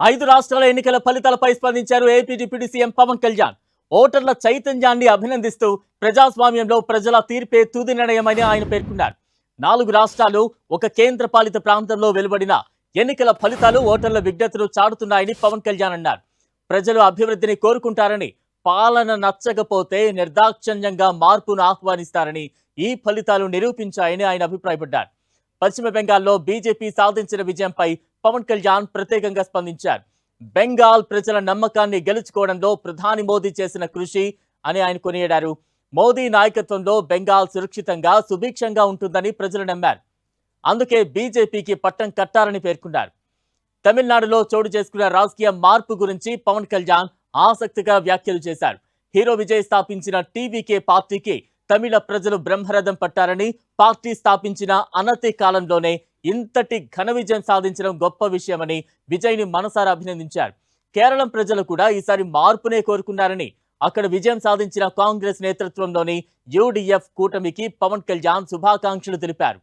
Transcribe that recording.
ఐదు రాష్ట్రాల ఎన్నికల ఫలితాలపై స్పందించారు AP deputy CM Pavan Kalyan. ఓటర్ల చైతన్యాన్ని అభినందిస్తూ ప్రజాస్వామ్యంలో ప్రజల తీర్పే తుది నిర్ణయమని ఆయన పేర్కొన్నారు. 4 రాష్ట్రాలు, ఒక కేంద్రపాలిత ప్రాంతంలో వెలువడిన ఎన్నికల ఫలితాలు ఓటర్ల విజ్ఞతను చాటుతున్నాయని పవన్ కళ్యాణ్ అన్నారు. ప్రజలు అభివృద్ధిని కోరుకుంటారని, పాలన నచ్చకపోతే నిర్దాక్షణ్యంగా మార్పును ఆహ్వానిస్తారని ఈ ఫలితాలు నిరూపించాయని ఆయన అభిప్రాయపడ్డారు. పశ్చిమ బెంగాల్లో బీజేపీ సాధించిన విజయంపై పవన్ కళ్యాణ్ ప్రత్యేకంగా స్పందించారు. బెంగాల్ ప్రజల నమ్మకాన్ని గెలుచుకోవడంలో ప్రధాని మోదీ చేసిన కృషి అని ఆయన కొనియాడారు. మోదీ నాయకత్వంలో బెంగాల్ సురక్షితంగా, సుభిక్షంగా ఉంటుందని ప్రజలు నమ్మారు. అందుకే బీజేపీకి పట్టం కట్టారని పేర్కొన్నారు. తమిళనాడులో చోటు చేసుకున్న రాజకీయ మార్పు గురించి పవన్ కళ్యాణ్ ఆసక్తిగా వ్యాఖ్యలు చేశారు. హీరో విజయ్ స్థాపించిన టీవీకే పార్టీకి తమిళ ప్రజలు బ్రహ్మరథం పట్టారని, పార్టీ స్థాపించిన అనతి కాలంలోనే ఇంతటి ఘన విజయం సాధించడం గొప్ప విషయమని విజయ్ని మనసారా అభినందించారు. కేరళం ప్రజలు కూడా ఈసారి మార్పునే కోరుకున్నారని, అక్కడ విజయం సాధించిన కాంగ్రెస్ నేతృత్వంలోని యూడీఎఫ్ కూటమికి పవన్ కళ్యాణ్ శుభాకాంక్షలు తెలిపారు.